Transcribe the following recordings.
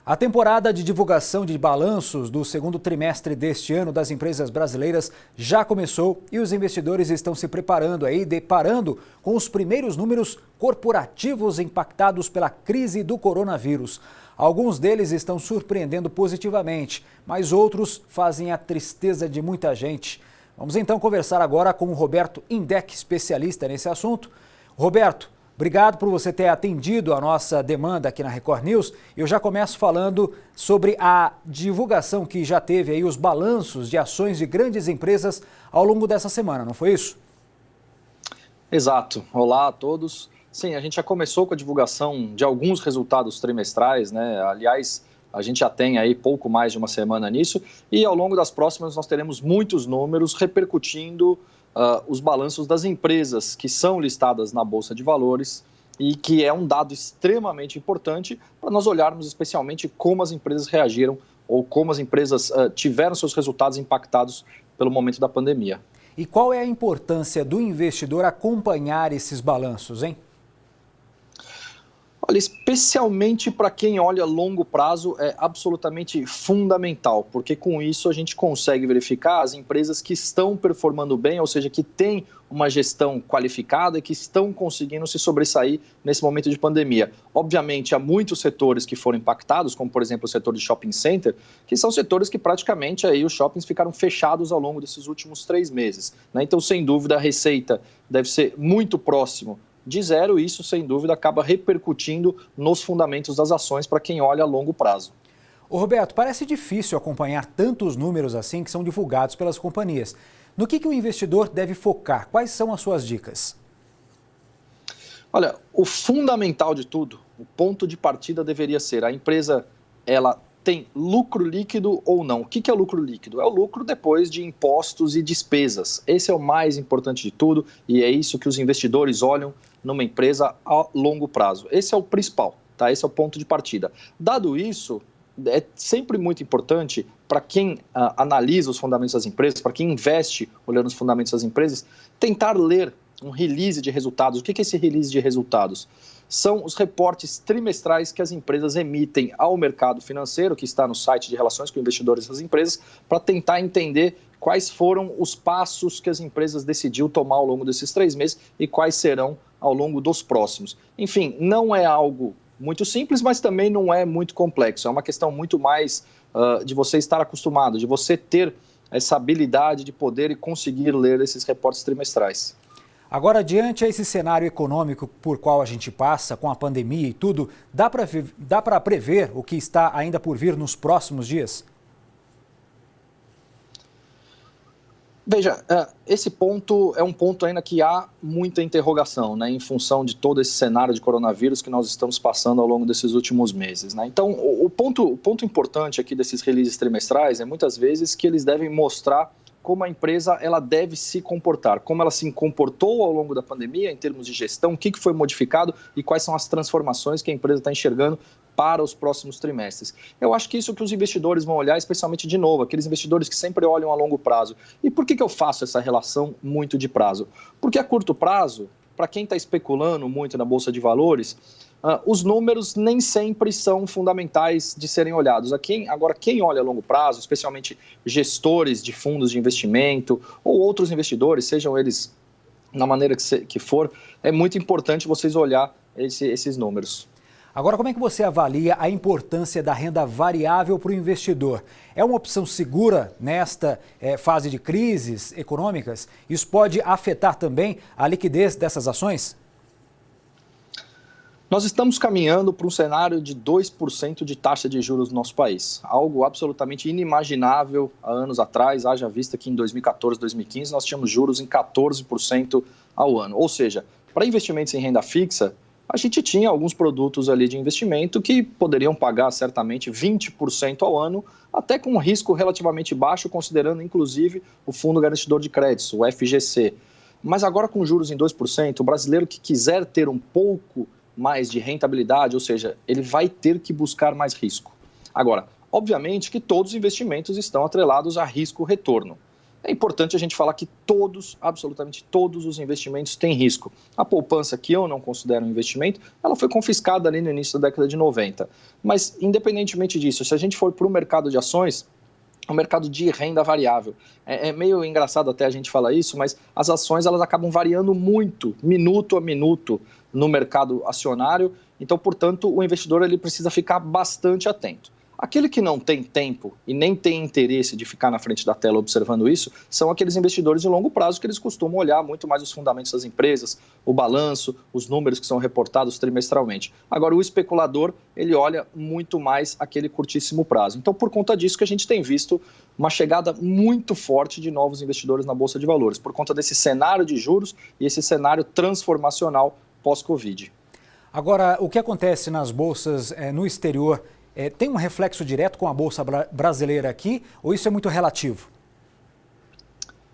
A temporada de divulgação de balanços do segundo trimestre deste ano das empresas brasileiras já começou e os investidores estão se preparando deparando com os primeiros números corporativos impactados pela crise do coronavírus. Alguns deles estão surpreendendo positivamente, mas outros fazem a tristeza de muita gente. Vamos então conversar agora com o Roberto Indec, especialista nesse assunto. Roberto, obrigado por você ter atendido a nossa demanda aqui na Record News. Eu já começo falando sobre a divulgação que já teve aí os balanços de ações de grandes empresas ao longo dessa semana, não foi isso? Exato. Olá a todos. Sim, a gente já começou com a divulgação de alguns resultados trimestrais, né? Aliás, a gente já tem aí pouco mais de uma semana nisso e ao longo das próximas nós teremos muitos números repercutindo os balanços das empresas que são listadas na Bolsa de Valores e que é um dado extremamente importante para nós olharmos especialmente como as empresas reagiram ou como as empresas tiveram seus resultados impactados pelo momento da pandemia. E qual é a importância do investidor acompanhar esses balanços, hein? Olha, especialmente para quem olha a longo prazo é absolutamente fundamental, porque com isso a gente consegue verificar as empresas que estão performando bem, ou seja, que têm uma gestão qualificada e que estão conseguindo se sobressair nesse momento de pandemia. Obviamente, há muitos setores que foram impactados, como por exemplo o setor de shopping center, que são setores que praticamente aí os shoppings ficaram fechados ao longo desses últimos 3 meses, né? Então, sem dúvida, a receita deve ser muito próximo de zero, e isso, sem dúvida, acaba repercutindo nos fundamentos das ações para quem olha a longo prazo. Ô Roberto, parece difícil acompanhar tantos números assim que são divulgados pelas companhias. No que o investidor deve focar? Quais são as suas dicas? Olha, o fundamental de tudo, o ponto de partida deveria ser a empresa, ela tem lucro líquido ou não. O que é lucro líquido? É o lucro depois de impostos e despesas. Esse é o mais importante de tudo e é isso que os investidores olham numa empresa a longo prazo. Esse é o principal, tá? Esse é o ponto de partida. Dado isso, é sempre muito importante para quem analisa os fundamentos das empresas, para quem investe olhando os fundamentos das empresas, tentar ler um release de resultados. O que é esse release de resultados? São os reportes trimestrais que as empresas emitem ao mercado financeiro, que está no site de relações com investidores das empresas, para tentar entender quais foram os passos que as empresas decidiu tomar ao longo desses 3 meses e quais serão ao longo dos próximos. Enfim, não é algo muito simples, mas também não é muito complexo. É uma questão muito mais de você estar acostumado, de você ter essa habilidade de poder e conseguir ler esses reportes trimestrais. Agora, diante a esse cenário econômico por qual a gente passa, com a pandemia e tudo, dá para prever o que está ainda por vir nos próximos dias? Veja, esse ponto é um ponto ainda que há muita interrogação, né, em função de todo esse cenário de coronavírus que nós estamos passando ao longo desses últimos meses, né? Então, o ponto importante aqui desses releases trimestrais é muitas vezes que eles devem mostrar como a empresa ela deve se comportar, como ela se comportou ao longo da pandemia em termos de gestão, o que foi modificado e quais são as transformações que a empresa está enxergando para os próximos trimestres. Eu acho que isso que os investidores vão olhar, especialmente de novo, aqueles investidores que sempre olham a longo prazo. E por que eu faço essa relação muito de prazo? Porque a curto prazo, para quem está especulando muito na Bolsa de Valores, os números nem sempre são fundamentais de serem olhados. Agora, quem olha a longo prazo, especialmente gestores de fundos de investimento ou outros investidores, sejam eles na maneira que for, é muito importante vocês olhar esses números. Agora, como é que você avalia a importância da renda variável para o investidor? É uma opção segura nesta fase de crises econômicas? Isso pode afetar também a liquidez dessas ações? Nós estamos caminhando para um cenário de 2% de taxa de juros no nosso país, algo absolutamente inimaginável há anos atrás, haja vista que em 2014, 2015 nós tínhamos juros em 14% ao ano. Ou seja, para investimentos em renda fixa, a gente tinha alguns produtos ali de investimento que poderiam pagar certamente 20% ao ano, até com um risco relativamente baixo, considerando inclusive o Fundo Garantidor de Créditos, o FGC. Mas agora com juros em 2%, o brasileiro que quiser ter um pouco mais de rentabilidade, ou seja, ele vai ter que buscar mais risco. Agora, obviamente que todos os investimentos estão atrelados a risco-retorno. É importante a gente falar que todos, absolutamente todos os investimentos têm risco. A poupança, que eu não considero um investimento, ela foi confiscada ali no início da década de 90. Mas, independentemente disso, se a gente for para o mercado de ações, o mercado de renda variável. É meio engraçado até a gente falar isso, mas as ações elas acabam variando muito, minuto a minuto, no mercado acionário. Então, portanto, o investidor ele precisa ficar bastante atento. Aquele que não tem tempo e nem tem interesse de ficar na frente da tela observando isso, são aqueles investidores de longo prazo que eles costumam olhar muito mais os fundamentos das empresas, o balanço, os números que são reportados trimestralmente. Agora, o especulador, ele olha muito mais aquele curtíssimo prazo. Então, por conta disso que a gente tem visto uma chegada muito forte de novos investidores na Bolsa de Valores, por conta desse cenário de juros e esse cenário transformacional pós-Covid. Agora, o que acontece nas bolsas no exterior tem um reflexo direto com a Bolsa brasileira aqui ou isso é muito relativo?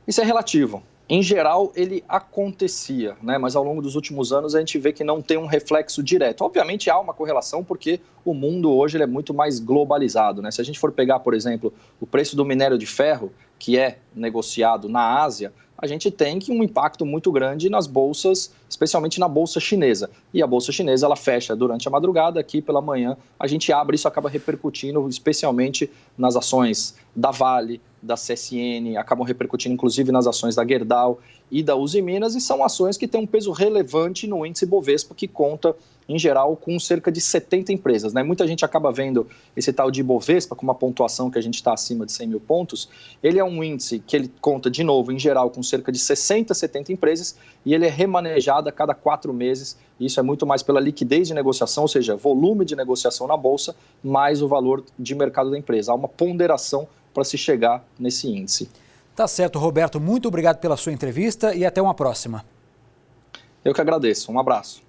Isso é relativo. Em geral, ele acontecia, né? Mas ao longo dos últimos anos a gente vê que não tem um reflexo direto. Obviamente há uma correlação porque o mundo hoje ele é muito mais globalizado, né? Se a gente for pegar, por exemplo, o preço do minério de ferro, que é negociado na Ásia, a gente tem um impacto muito grande nas bolsas, especialmente na bolsa chinesa. E a bolsa chinesa ela fecha durante a madrugada, aqui pela manhã a gente abre, isso acaba repercutindo especialmente nas ações da Vale, da CSN, acabam repercutindo inclusive nas ações da Gerdau e da Uzi Minas, e são ações que têm um peso relevante no índice Bovespa, que conta, em geral, com cerca de 70 empresas, né? Muita gente acaba vendo esse tal de Bovespa com uma pontuação que a gente está acima de 100 mil pontos. Ele é um índice que ele conta, de novo, em geral, com cerca de 60, 70 empresas, e ele é remanejado a cada 4 meses. Isso é muito mais pela liquidez de negociação, ou seja, volume de negociação na Bolsa, mais o valor de mercado da empresa. Há uma ponderação para se chegar nesse índice. Tá certo, Roberto. Muito obrigado pela sua entrevista e até uma próxima. Eu que agradeço. Um abraço.